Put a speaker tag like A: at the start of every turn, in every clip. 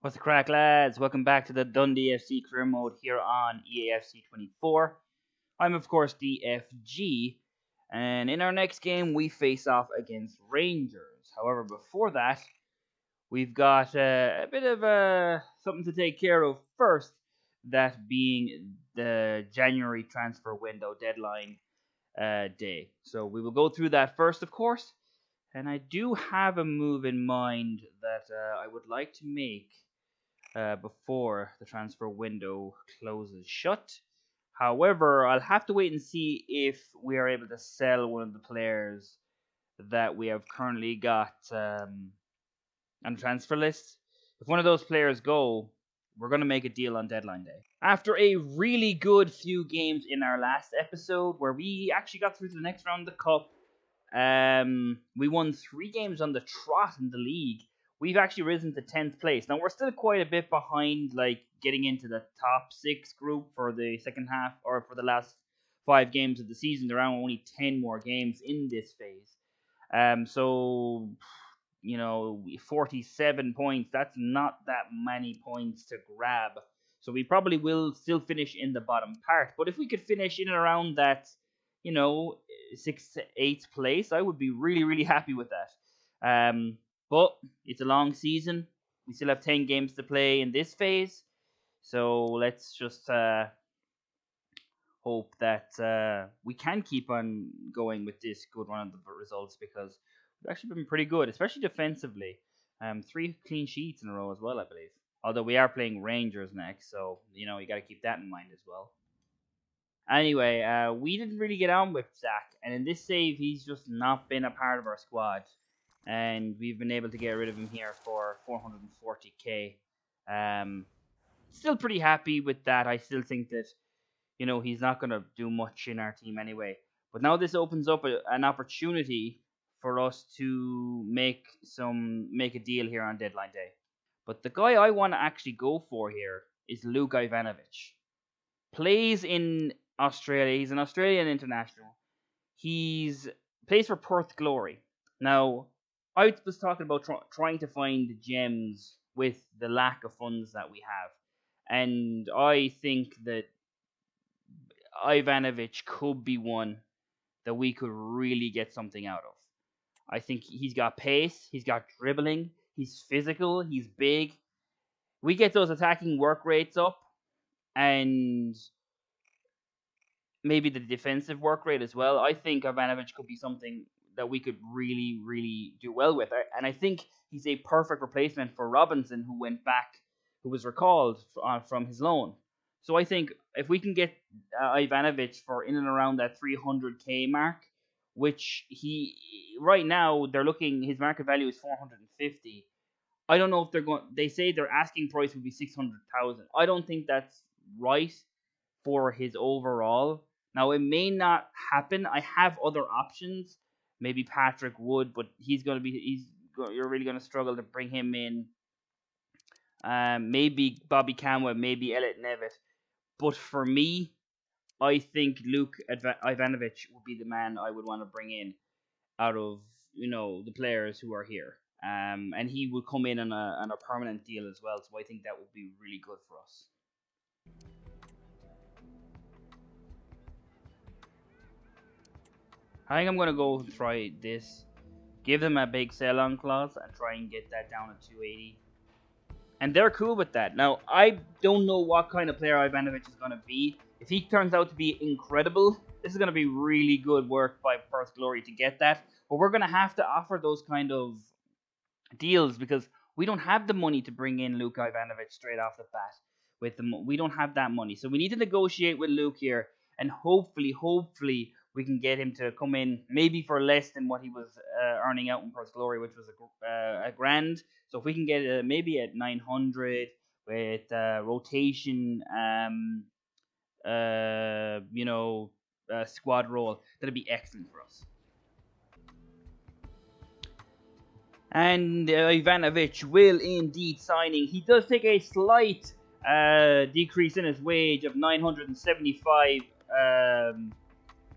A: What's the crack, lads? Welcome back to the Dundee FC career mode here on EAFC 24. I'm, of course, DFG, and in our next game, we face off against Rangers. However, before that, we've got a bit of something to take care of first, that being the January transfer window deadline day. So we will go through that first, of course, and I do have a move in mind that I would like to make before the transfer window closes shut. However, I'll have to wait and see if we are able to sell one of the players that we have currently got on the transfer list. If one of those players go, we're going to make a deal on deadline day. After a really good few games in our last episode, where we actually got through to the next round of the Cup, we won 3 games on the trot in the league. We've actually risen to 10th place. Now, we're still quite a bit behind, like, getting into the top 6 group for the second half, or for the last 5 games of the season. There are only 10 more games in this phase. So, 47 points, that's not that many points to grab. So we probably will still finish in the bottom part. But if we could finish in and around that, 6th to 8th place, I would be really, really happy with that. But it's a long season. We still have 10 games to play in this phase. So let's just hope that we can keep on going with this good run of the results, because we've actually been pretty good, especially defensively. 3 clean sheets in a row as well, I believe. Although we are playing Rangers next, so, you got to keep that in mind as well. Anyway, we didn't really get on with Zach, and in this save, he's just not been a part of our squad. And we've been able to get rid of him here for 440k. Still pretty happy with that. I still think that, he's not going to do much in our team anyway. But now this opens up an opportunity for us to make a deal here on deadline day. But the guy I want to actually go for here is Luke Ivanovic. Plays in Australia. He's an Australian international. He's plays for Perth Glory. Now, I was talking about trying to find gems with the lack of funds that we have. And I think that Ivanovic could be one that we could really get something out of. I think he's got pace, he's got dribbling, he's physical, he's big. We get those attacking work rates up, and maybe the defensive work rate as well. I think Ivanovic could be something that we could really, really do well with. And I think he's a perfect replacement for Robinson, who went back, who was recalled from his loan. So I think if we can get Ivanovic for in and around that 300k mark, which right now they're looking, his market value is 450. I don't know if they're going. They say their asking price would be 600,000. I don't think that's right for his overall. Now, it may not happen. I have other options. Maybe Patrick Wood, but you're really going to struggle to bring him in. Maybe Bobby Camwa, maybe Elliot Nevitt. But for me, I think Luke Ivanovic would be the man I would want to bring in out of, the players who are here. And he would come in on a permanent deal as well. So I think that would be really good for us. I think I'm going to go and try this. Give them a big sell-on clause and try and get that down to 280. And they're cool with that. Now, I don't know what kind of player Ivanovic is going to be. If he turns out to be incredible, this is going to be really good work by Perth Glory to get that. But we're going to have to offer those kind of deals, because we don't have the money to bring in Luke Ivanovic straight off the bat. We don't have that money. So we need to negotiate with Luke here. And hopefully, we can get him to come in maybe for less than what he was earning out in Perth Glory, which was a grand. So if we can get maybe at 900 with rotation, squad role, that'd be excellent for us. And Ivanovic will indeed signing. He does take a slight decrease in his wage of 975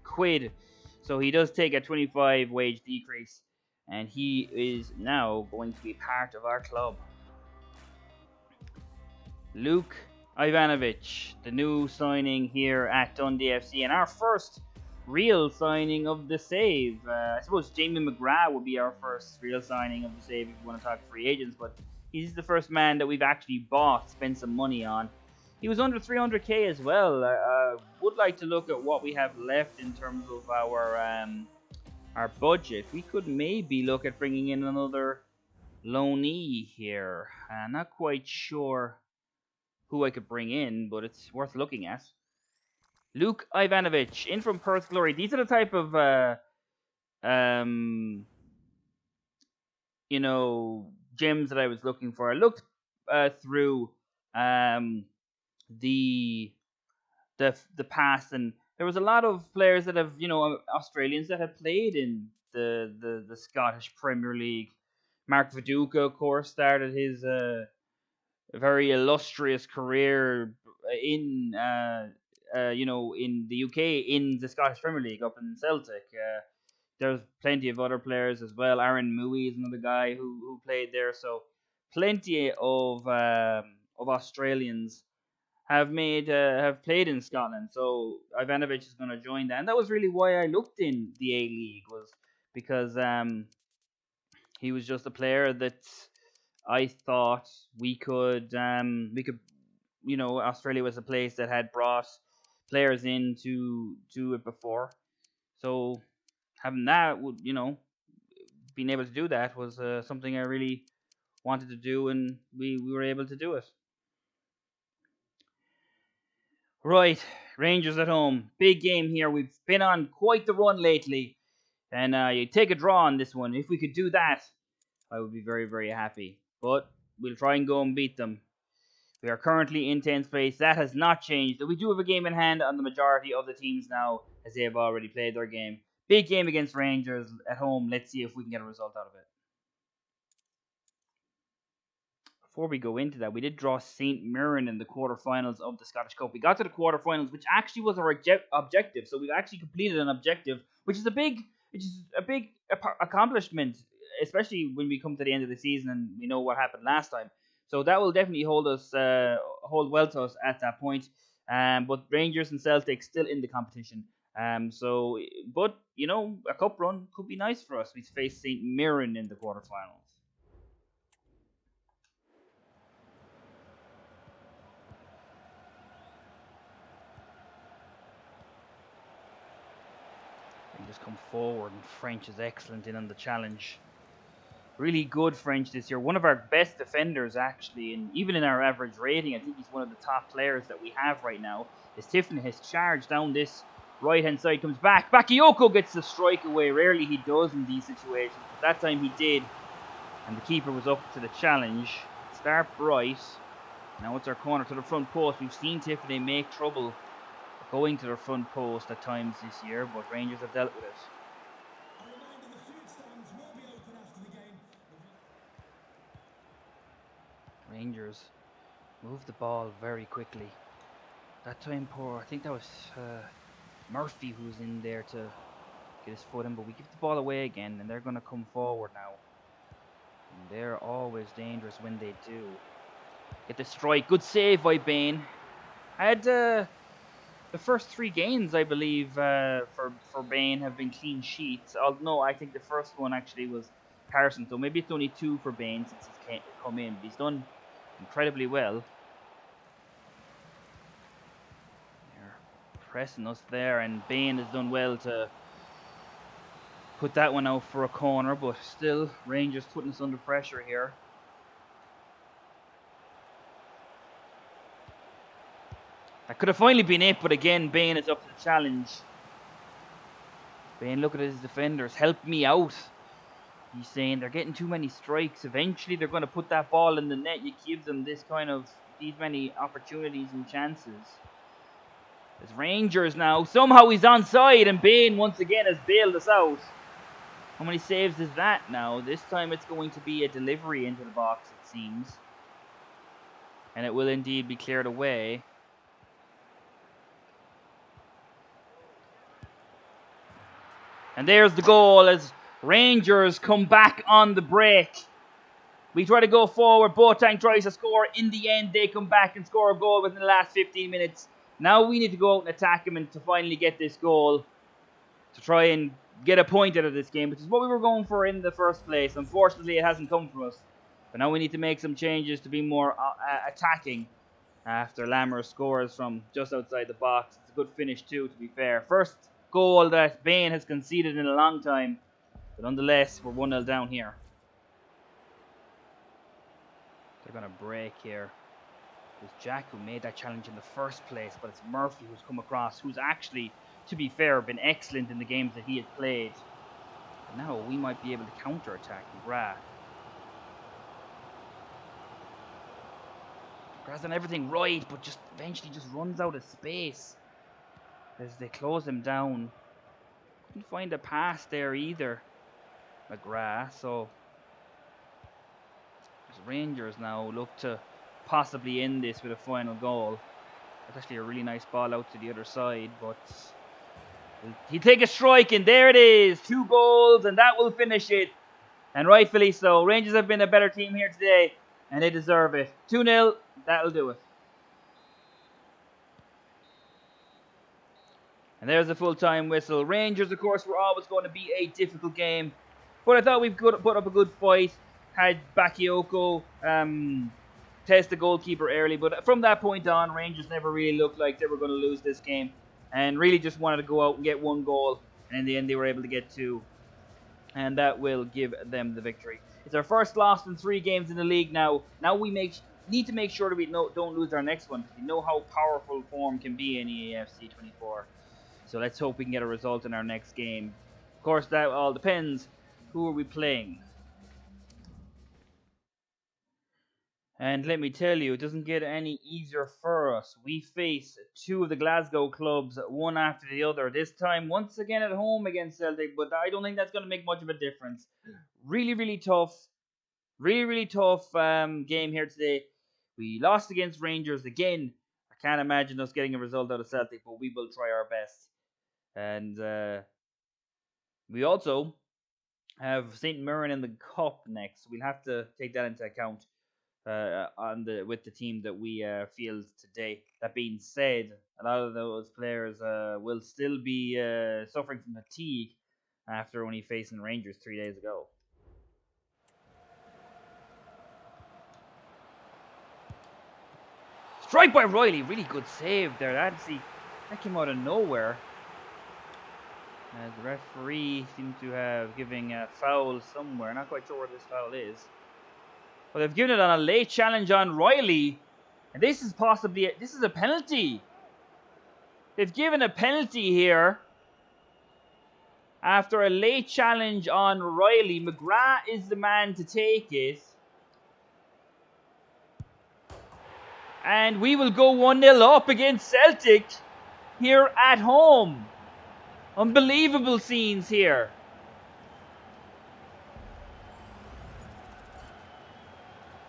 A: quid. So he does take a 25 wage decrease, and he is now going to be part of our club. Luke Ivanovic, the new signing here at Dundee FC, and our first real signing of the save. I suppose Jamie McGrath would be our first real signing of the save if you want to talk free agents, but he's the first man that we've actually bought, spent some money on. He was under 300k as well. I would like to look at what we have left in terms of our budget. We could maybe look at bringing in another loanee here. Not quite sure who I could bring in, but it's worth looking at. Luke Ivanovic, in from Perth Glory. These are the type of, gems that I was looking for. I looked through the the past, and there was a lot of players that have, Australians that have played in the Scottish Premier League. Mark Viduka, of course, started his very illustrious career in in the UK in the Scottish Premier League up in Celtic. There's plenty of other players as well. Aaron Mooy is another guy who played there. So plenty of Australians have played in Scotland. So Ivanovic is going to join that, and that was really why I looked in the A League, was because he was just a player that I thought we could Australia was a place that had brought players into to it before. So having that would being able to do that was something I really wanted to do, and we were able to do it. Right, Rangers at home, big game here. We've been on quite the run lately, and you take a draw on this one. If we could do that, I would be very, very happy. But we'll try and go and beat them. We are currently in 10th place. That has not changed. We do have a game in hand on the majority of the teams now, as they have already played their game. Big game against Rangers at home. Let's see if we can get a result out of it. Before we go into that, we did draw St. Mirren in the quarterfinals of the Scottish Cup. We got to the quarterfinals, which actually was our objective. So we've actually completed an objective, which is a big accomplishment, especially when we come to the end of the season and we know what happened last time. So that will definitely hold well to us at that point. But Rangers and Celtic still in the competition. But a cup run could be nice for us. We face St. Mirren in the quarterfinals. Just come forward, and French is excellent in on the challenge. Really good French this year. One of our best defenders, actually, and even in our average rating, I think he's one of the top players that we have right now. As Tiffany has charged down this right-hand side, comes back. Bakayoko gets the strike away. Rarely he does in these situations, but that time he did, and the keeper was up to the challenge. Start bright. Now it's our corner to the front post. We've seen Tiffany make trouble going to their front post at times this year, but Rangers have dealt with it. Rangers move the ball very quickly. That time I think that was Murphy who was in there to get his foot in, but we give the ball away again, and they're going to come forward now. And they're always dangerous when they do. Get the strike. Good save by Bain. I had the first 3 games, I believe, for Bain have been clean sheets. No, I think the first one actually was Carson, so maybe it's only 2 for Bain since he's come in. But he's done incredibly well. They're pressing us there, and Bain has done well to put that one out for a corner, but still, Rangers putting us under pressure here. That could have finally been it, but again, Bain is up to the challenge. Bain, look at his defenders. Help me out. He's saying they're getting too many strikes. Eventually, they're going to put that ball in the net. You give them these many opportunities and chances. There's Rangers now. Somehow he's onside, and Bain once again has bailed us out. How many saves is that now? This time it's going to be a delivery into the box, it seems. And it will indeed be cleared away. And there's the goal as Rangers come back on the break. We try to go forward. Boateng tries to score. In the end, they come back and score a goal within the last 15 minutes. Now we need to go out and attack them and to finally get this goal to try and get a point out of this game, which is what we were going for in the first place. Unfortunately, it hasn't come from us. But now we need to make some changes to be more attacking after Lammer scores from just outside the box. It's a good finish too, to be fair. First goal that Bain has conceded in a long time. But nonetheless, we're 1-0 down here. They're going to break here. It was Jack who made that challenge in the first place, but it's Murphy who's come across, who's actually, to be fair, been excellent in the games that he has played. But now we might be able to counter-attack McGrath. McGrath's done everything right, but just eventually just runs out of space as they close him down. Couldn't find a pass there either, McGrath. So Rangers now look to possibly end this with a final goal. That's actually a really nice ball out to the other side, but he'll take a strike, and there it is. 2 goals, and that will finish it. And rightfully so. Rangers have been a better team here today, and they deserve it. 2-0, that'll do it. And there's the full-time whistle. Rangers, of course, were always going to be a difficult game, but I thought we could put up a good fight. Had Bakayoko test the goalkeeper early, but from that point on, Rangers never really looked like they were going to lose this game, and really just wanted to go out and get 1 goal, and in the end they were able to get 2, and that will give them the victory. It's our first loss in 3 games in the league now. Now we need to make sure that we don't lose our next one, because we know how powerful form can be in EAFC 24. So let's hope we can get a result in our next game. Of course, that all depends. Who are we playing? And let me tell you, it doesn't get any easier for us. We face 2 of the Glasgow clubs, one after the other. This time, once again at home against Celtic, but I don't think that's going to make much of a difference. Really, really tough. Really tough game here today. We lost against Rangers again. I can't imagine us getting a result out of Celtic, but we will try our best. And we also have St. Mirren in the Cup next. We'll have to take that into account with the team that we field today. That being said, a lot of those players will still be suffering from fatigue after only facing Rangers 3 days ago. Strike by Riley, really good save there. That came out of nowhere. As the referee seems to have given a foul somewhere. Not quite sure where this foul is. But they've given it on a late challenge on Riley. And this is a penalty. They've given a penalty here. After a late challenge on Riley. McGrath is the man to take it. And we will go 1-0 up against Celtic here at home. Unbelievable scenes here.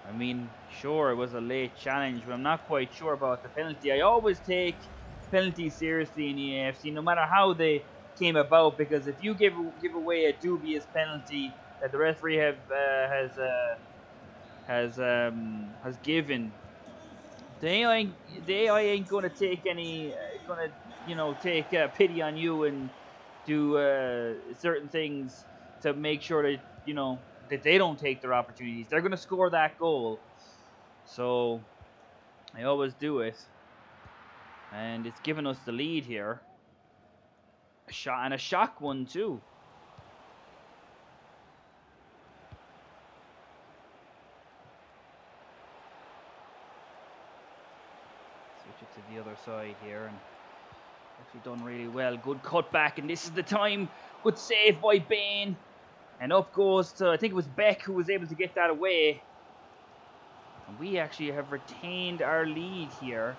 A: I mean, sure, it was a late challenge, but I'm not quite sure about the penalty. I always take penalties seriously in EAFC, no matter how they came about, because if you give away a dubious penalty that the referee has given, the AI ain't gonna take any, take pity on you and do certain things to make sure that that they don't take their opportunities. They're gonna score that goal, so I always do it, and it's given us the lead here. A shot, and a shock one too. Switch it to the other side here, and actually done really well. Good cutback, and this is the time. Good save by Bain. And up goes to, I think it was Beck who was able to get that away. And we actually have retained our lead here.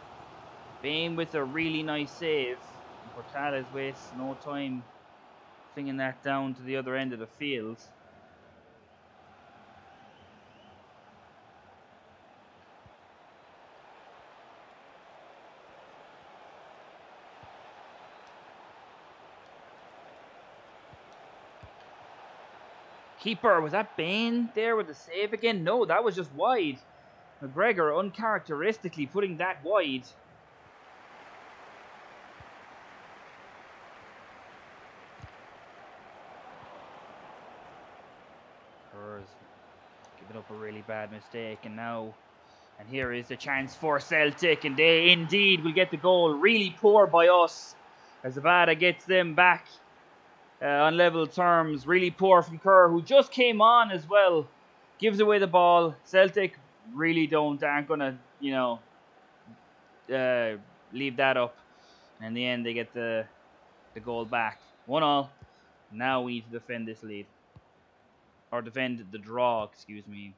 A: Bain with a really nice save. And Portales wastes no time flinging that down to the other end of the field. Keeper, was that Bain there with the save again? No, that was just wide. McGregor uncharacteristically putting that wide. Kerr's giving up a really bad mistake, and here is the chance for Celtic, and they indeed will get the goal. Really poor by us, as Zabata gets them back on level terms. Really poor from Kerr, who just came on as well. Gives away the ball. Celtic really aren't gonna, leave that up. And in the end, they get the goal back. 1-1. Now we need to defend this lead. Or defend the draw, excuse me.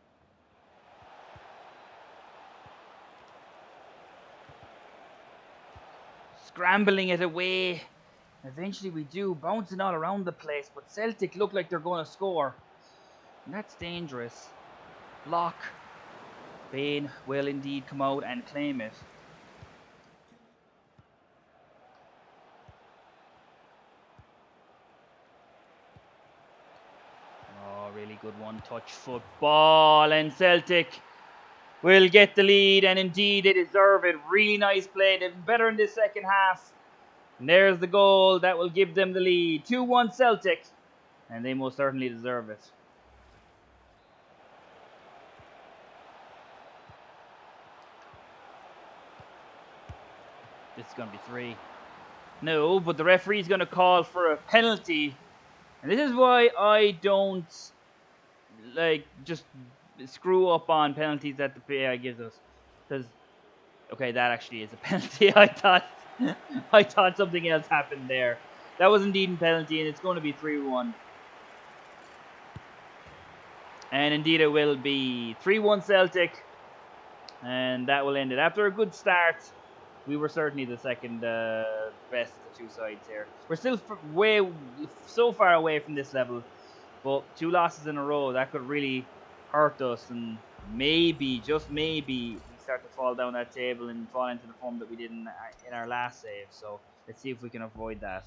A: Scrambling it away. Eventually we do, bouncing all around the place, but Celtic look like they're going to score. And that's dangerous. Block. Bain will indeed come out and claim it. Oh, really good one-touch football, and Celtic will get the lead, and indeed they deserve it. Really nice play. They've been better in this second half. And there's the goal that will give them the lead. 2-1 Celtic, and they most certainly deserve it. This is going to be 3. No, but the referee's going to call for a penalty. And this is why I don't just screw up on penalties that the PI gives us. Because, okay, that actually is a penalty. I thought something else happened there. That was indeed a penalty, and it's going to be 3-1. And indeed it will be 3-1 Celtic. And that will end it. After a good start, we were certainly the second best of the two sides here. We're still so far away from this level, but 2 losses in a row, that could really hurt us, and maybe, just maybe, we start to fall down that table and fall into the form that we did in our last save. So let's see if we can avoid that.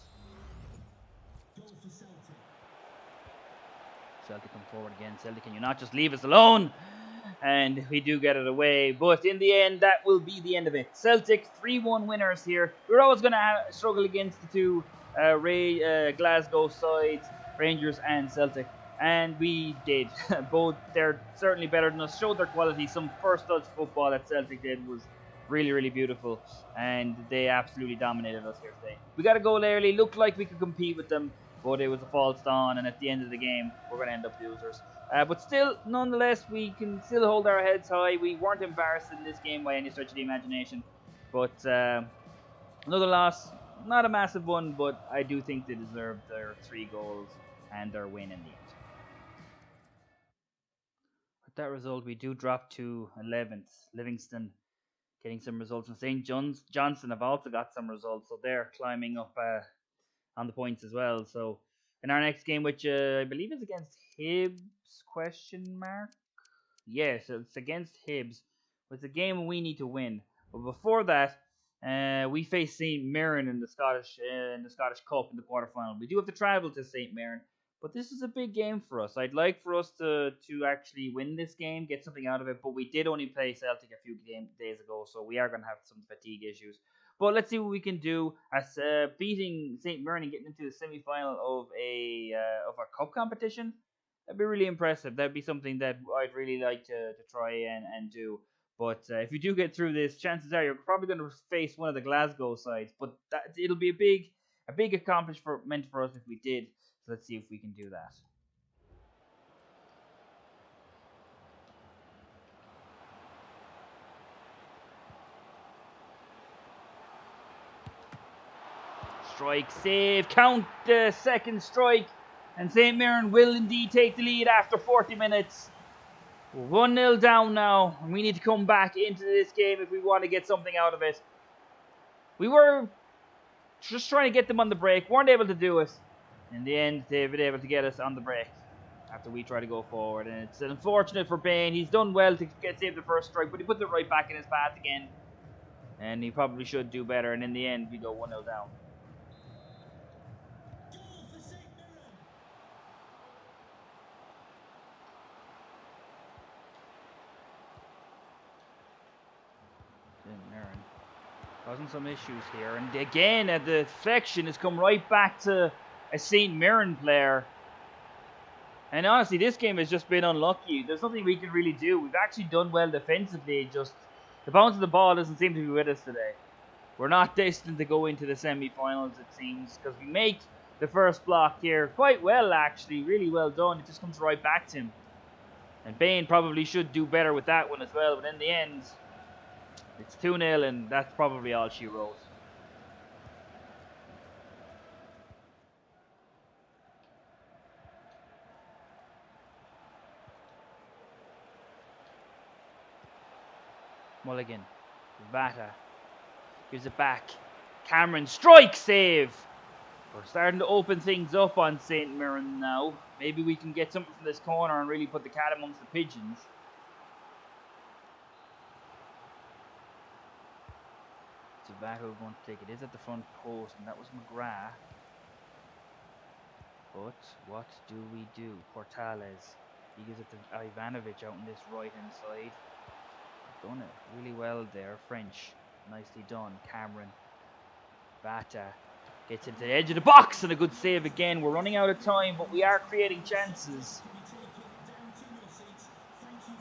A: Celtic come forward again. Celtic, can you not just leave us alone? And we do get it away, but in the end, that will be the end of it. Celtic 3-1 winners here. We're always going to struggle against the two Glasgow sides, Rangers and Celtic, and we did. Both, they're certainly better than us, showed their quality. Some first touch football that Celtic did was really, really beautiful, and they absolutely dominated us here today. We got a goal early, looked like we could compete with them, but it was a false dawn, and at the end of the game, we're going to end up losers. But still, nonetheless, we can still hold our heads high. We weren't embarrassed in this game by any stretch of the imagination. But another loss, not a massive one, but I do think they deserved their 3 goals and their win in the end. With that result, we do drop to 11th. Livingston getting some results, and St. Johnstone have also got some results, so they're climbing up on the points as well. So in our next game, which I believe is against Hibs, question mark? Yes, it's against Hibs. It's a game we need to win. But before that, we face St. Mirren in the Scottish Cup in the quarterfinal. We do have to travel to St. Mirren, but this is a big game for us. I'd like for us to actually win this game, get something out of it. But we did only play Celtic a few days ago, so we are going to have some fatigue issues. But let's see what we can do as beating St. Mirren and getting into the semi-final of a cup competition. That'd be really impressive. That'd be something that I'd really like to try and do. But if you do get through this, chances are you're probably going to face one of the Glasgow sides. But it'll be a big accomplishment for us if we did. So let's see if we can do that. Strike, save, count the second strike. And St. Mirren will indeed take the lead after 40 minutes. We're 1-0 down now, and we need to come back into this game if we want to get something out of it. We were just trying to get them on the break, weren't able to do it. In the end, they've been able to get us on the break after we try to go forward. And it's unfortunate for Bain. He's done well to save the first strike, but he puts it right back in his path again. And he probably should do better, and in the end, we go 1-0 down. Mirren causing some issues here. And again, the deflection has come right back to a St. Mirren player. And honestly, this game has just been unlucky. There's nothing we can really do. We've actually done well defensively. Just the bounce of the ball doesn't seem to be with us today. We're not destined to go into the semi-finals, it seems, because we make the first block here quite well, actually. Really well done. It just comes right back to him. And Bain probably should do better with that one as well. But in the end, it's 2-0, and that's probably all she wrote. Mulligan. Vata. Gives it back. Cameron. Strike save! We're starting to open things up on St. Mirren now. Maybe we can get something from this corner and really put the cat amongst the pigeons. Tobacco going to take it. Is at the front post, and that was McGrath. But what do we do? Portales. He gives it to Ivanovic out on this right hand side. Done it really well there. French. Nicely done. Cameron. Bata. Gets into the edge of the box and a good save again. We're running out of time, but we are creating chances.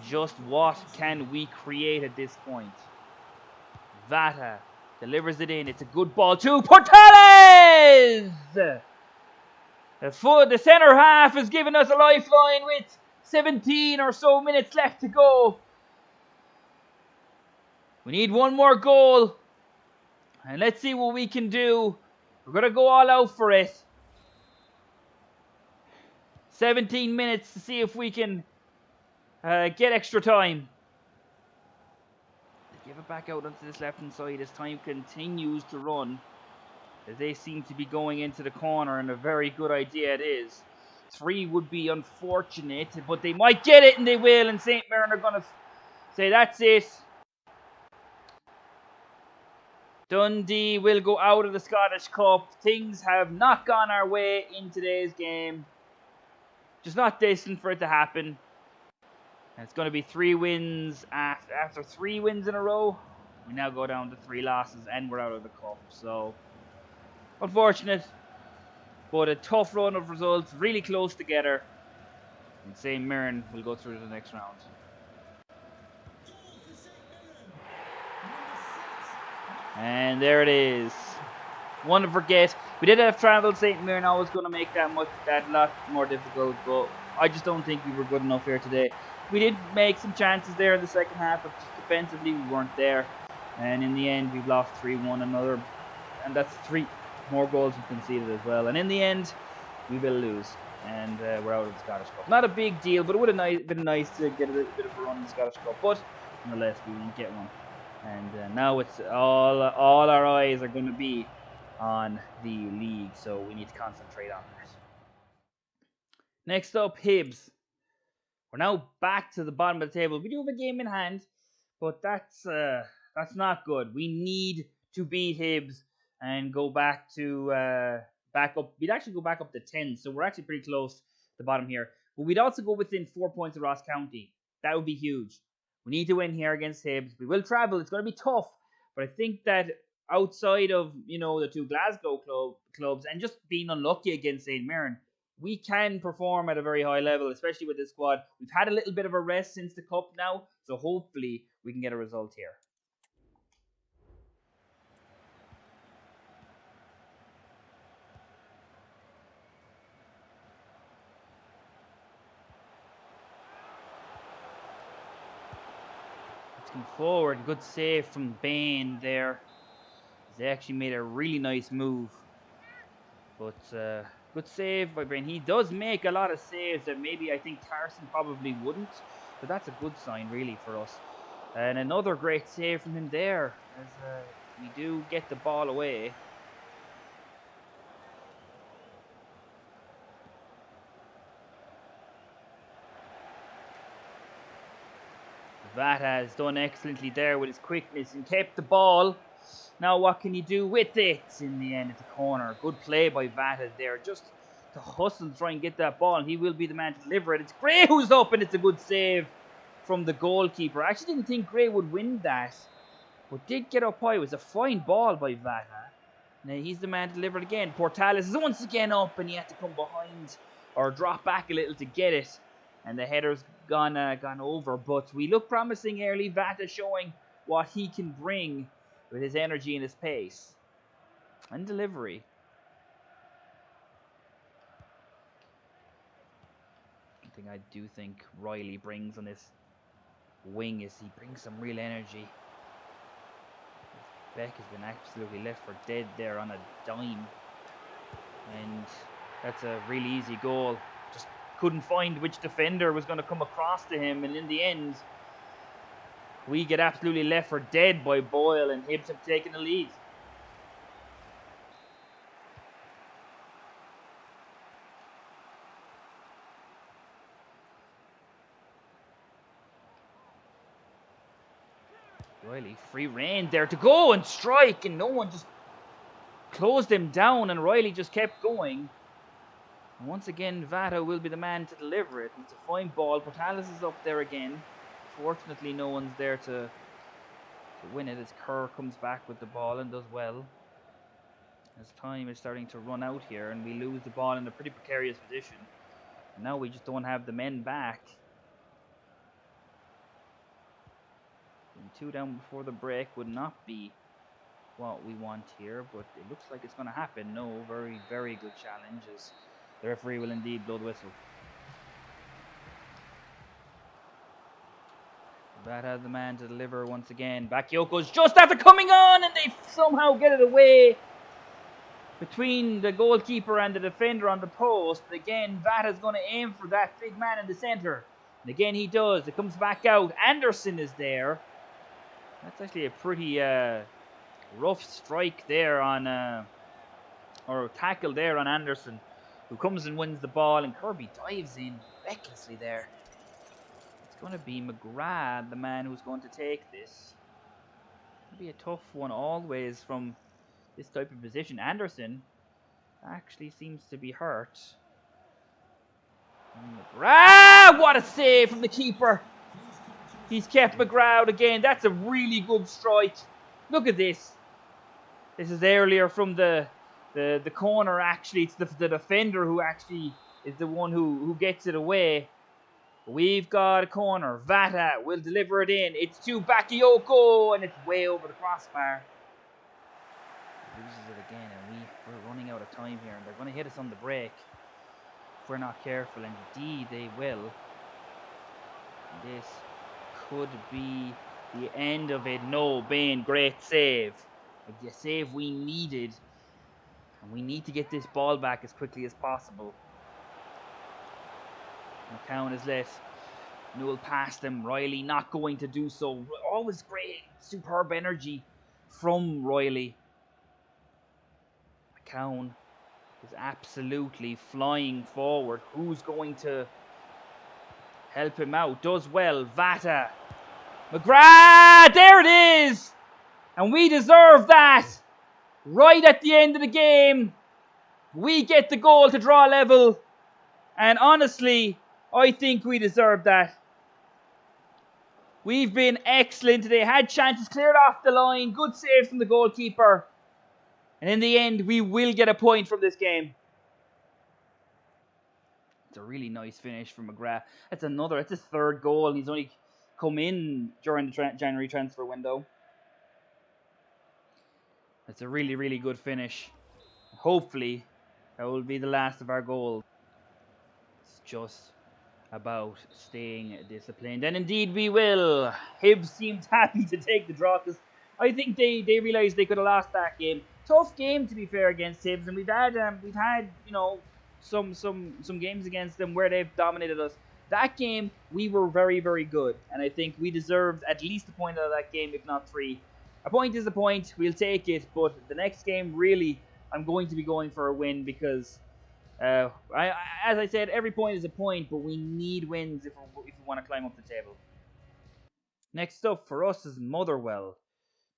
A: Just what can we create at this point? Vata delivers it in. It's a good ball to Portales! The centre half has given us a lifeline with 17 or so minutes left to go. We need one more goal. And let's see what we can do. We're going to go all out for it. 17 minutes to see if we can get extra time. They give it back out onto this left hand side as time continues to run. As they seem to be going into the corner, and a very good idea it is. 3 would be unfortunate, but they might get it, and they will. And St. Mirren are going to say, that's it. Dundee will go out of the Scottish Cup. Things have not gone our way in today's game. Just not destined for it to happen. And it's going to be 3 wins after 3 wins in a row. We now go down to 3 losses and we're out of the cup. So, unfortunate. But a tough run of results. Really close together. And St. Mirren will go through to the next round. And there it is. One to forget. We did have travel. St. Mirren always going to make that lot more difficult, but I just don't think we were good enough here today. We did make some chances there in the second half, but just defensively we weren't there. And in the end, we've lost 3-1 another, and that's 3 more goals we conceded as well. And in the end, we will lose, and we're out of the Scottish Cup. Not a big deal, but it would have been nice to get a bit of a run in the Scottish Cup. But nonetheless, we won't get one. And now it's all our eyes are going to be on the league, so we need to concentrate on that. Next up, Hibs. We're now back to the bottom of the table. We do have a game in hand, but that's not good. We need to beat Hibs and go back to back up. We'd actually go back up to 10, so we're actually pretty close to the bottom here. But we'd also go within 4 points of Ross County. That would be huge. We need to win here against Hibs. We will travel. It's going to be tough. But I think that outside of, the 2 Glasgow clubs and just being unlucky against St. Mirren, we can perform at a very high level, especially with this squad. We've had a little bit of a rest since the Cup now, so hopefully we can get a result here. Forward, good save from Bain there. They actually made a really nice move, but good save by Bain. He does make a lot of saves that maybe I think Carson probably wouldn't, but that's a good sign really for us. And another great save from him there, as we do get the ball away. That has done excellently there with his quickness and kept the ball. Now what can he do with it? In the end, it's a corner. Good play by Vata there. Just to hustle and try and get that ball. And he will be the man to deliver it. It's Gray who's up, and it's a good save from the goalkeeper. I actually didn't think Gray would win that. but did get up high. It was a fine ball by Vata. Now he's the man to deliver it again. Portales is once again up, and he had to come behind or drop back a little to get it. And the header's gone over, but we look promising early. Vata showing what he can bring with his energy and his pace and delivery. One thing I do think Riley brings on this wing is he brings some real energy. Beck has been absolutely left for dead there on a dime, and that's a really easy goal. Just couldn't find which defender was going to come across to him, and in the end we get absolutely left for dead by Boyle, and Hibs have taken the lead. Riley, free rein there to go and strike, and no one just closed him down, and Riley just kept going. And once again, Vata will be the man to deliver it. It's a fine ball. Portales is up there again. Fortunately, no one's there to win it as Kerr comes back with the ball and does well. As time is starting to run out here, and we lose the ball in a pretty precarious position. And now we just don't have the men back. And 2 down before the break would not be what we want here, but it looks like it's going to happen. No, very, very good challenge, as the referee will indeed blow the whistle. Vata the man to deliver once again. Bakyoko's just after coming on, and they somehow get it away between the goalkeeper and the defender on the post. But again, Vata's going to aim for that big man in the centre. And again, he does. It comes back out. Anderson is there. That's actually a pretty rough strike there on, or tackle there on Anderson, who comes and wins the ball, and Kirby dives in recklessly there. It's going to be McGrath, the man who's going to take this. It'll be a tough one always from this type of position. Anderson actually seems to be hurt. And McGrath, what a save from the keeper. He's kept McGrath out again. That's a really good strike. Look at this. This is earlier from the corner, actually. It's the defender who actually is the one who gets it away. We've got a corner. Vata will deliver it in. It's to Bakayoko, and it's way over the crossbar. Loses it again, and we're running out of time here, and they're going to hit us on the break if we're not careful. Indeed, they will. And this could be the end of it. No, Bain, great save. The save we needed, and we need to get this ball back as quickly as possible. McCown is let Newell past them. Riley not going to do so. Always great, superb energy from Riley. McCown is absolutely flying forward. Who's going to help him out? Does well. Vata. McGrath! There it is! And we deserve that. Right at the end of the game, we get the goal to draw level. And honestly, I think we deserve that. We've been excellent today. Had chances, cleared off the line. Good saves from the goalkeeper. And in the end, we will get a point from this game. It's a really nice finish from McGrath. It's his third goal, and he's only come in during the January transfer window. It's a really, really good finish. Hopefully, that will be the last of our goals. It's just about staying disciplined. And indeed we will. Hibs seemed happy to take the draw, because I think they realised they could have lost that game. Tough game, to be fair, against Hibs. And we've had you know, some games against them where they've dominated us. That game, we were very, very good. And I think we deserved at least a point out of that game, if not 3. A point is a point. We'll take it. But the next game, really, I'm going to be going for a win, because, as I said, every point is a point, but we need wins if we want to climb up the table. Next up for us is Motherwell.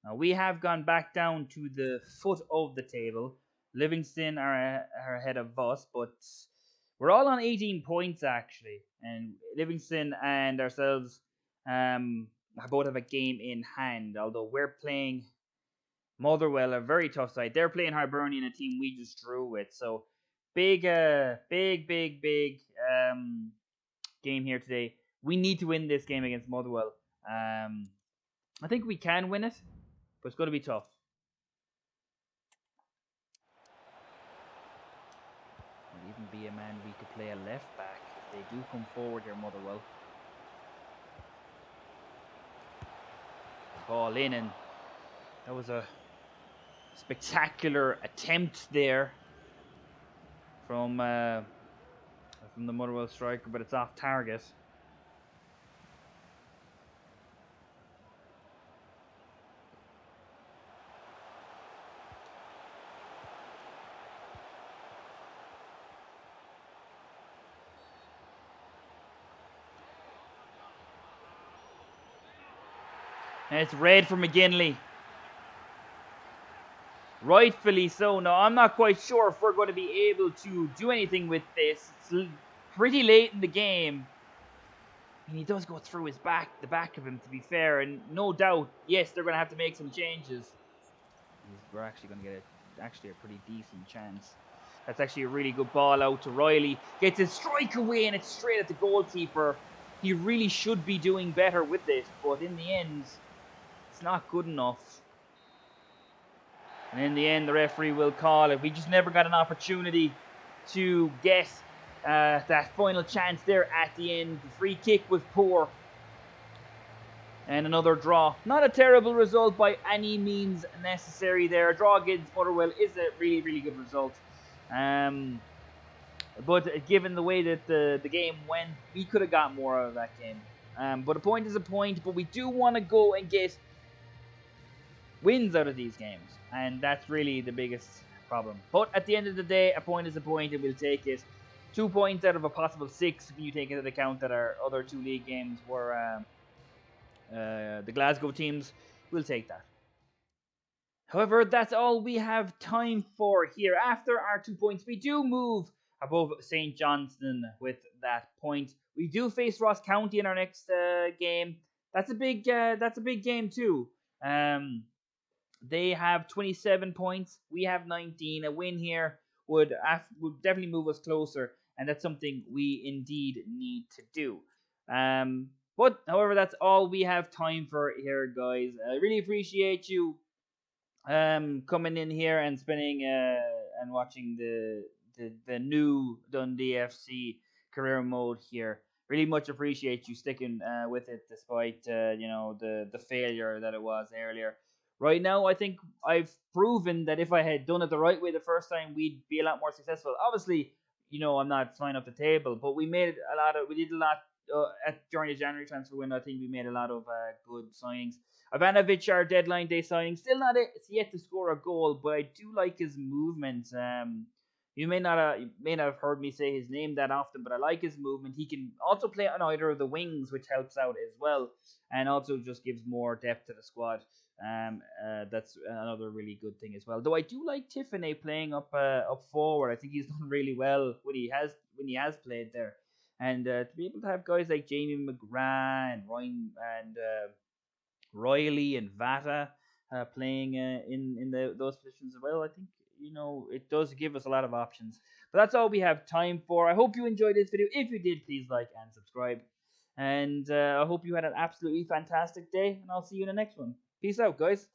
A: Now, we have gone back down to the foot of the table. Livingston are ahead of us, but we're all on 18 points, actually. And Livingston and ourselves, both have a game in hand. Although we're playing Motherwell, a very tough side. They're playing Hibernian, a team we just drew with. So big game here today. We need to win this game against Motherwell. I think we can win it, but it's going to be tough. Might even be a man we could play a left back if they do come forward here, Motherwell. Ball in, and that was a spectacular attempt there from the Motherwell striker, but it's off target. And it's red for McGinley. Rightfully so. Now, I'm not quite sure if we're going to be able to do anything with this. It's pretty late in the game. And he does go through the back of him, to be fair. And no doubt, yes, they're going to have to make some changes. We're actually going to get a pretty decent chance. That's actually a really good ball out to Riley. Gets his strike away, and it's straight at the goalkeeper. He really should be doing better with this, but in the end, it's not good enough. And in the end, the referee will call it. We just never got an opportunity to get that final chance there at the end. The free kick was poor. And another draw. Not a terrible result by any means necessary there. A draw against Motherwell is a really, really good result. But given the way that the game went, we could have got more out of that game. But a point is a point. But we do want to go and get wins out of these games. And that's really the biggest problem. But at the end of the day, a point is a point, and we'll take it. 2 points out of a possible 6 if you take into account that our other 2 league games were the Glasgow teams. We'll take that. However, that's all we have time for here. After our 2 points, we do move above St. Johnstone with that point. We do face Ross County in our next game. That's a big game too. They have 27 points. We have 19. A win here would definitely move us closer, and that's something we indeed need to do. But however, that's all we have time for here, guys. I really appreciate you coming in here and spending and watching the new Dundee FC career mode here. Really much appreciate you sticking with it despite the failure that it was earlier. Right now, I think I've proven that if I had done it the right way the first time, we'd be a lot more successful. Obviously, I'm not flying up the table, but we did a lot during the January transfer window. I think we made a lot of good signings. Ivanovic, our deadline day signing, still not yet to score a goal, but I do like his movement. You may not have heard me say his name that often, but I like his movement. He can also play on either of the wings, which helps out as well, and also just gives more depth to the squad. That's another really good thing as well. Though I do like Tiffany playing up forward. I think he's done really well when he has played there, and to be able to have guys like Jamie McGrath and Ryan and Riley and Vata playing in those positions as well. I think it does give us a lot of options. But that's all we have time for. I hope you enjoyed this video. If you did, please like and subscribe. And I hope you had an absolutely fantastic day. And I'll see you in the next one. Peace out, guys.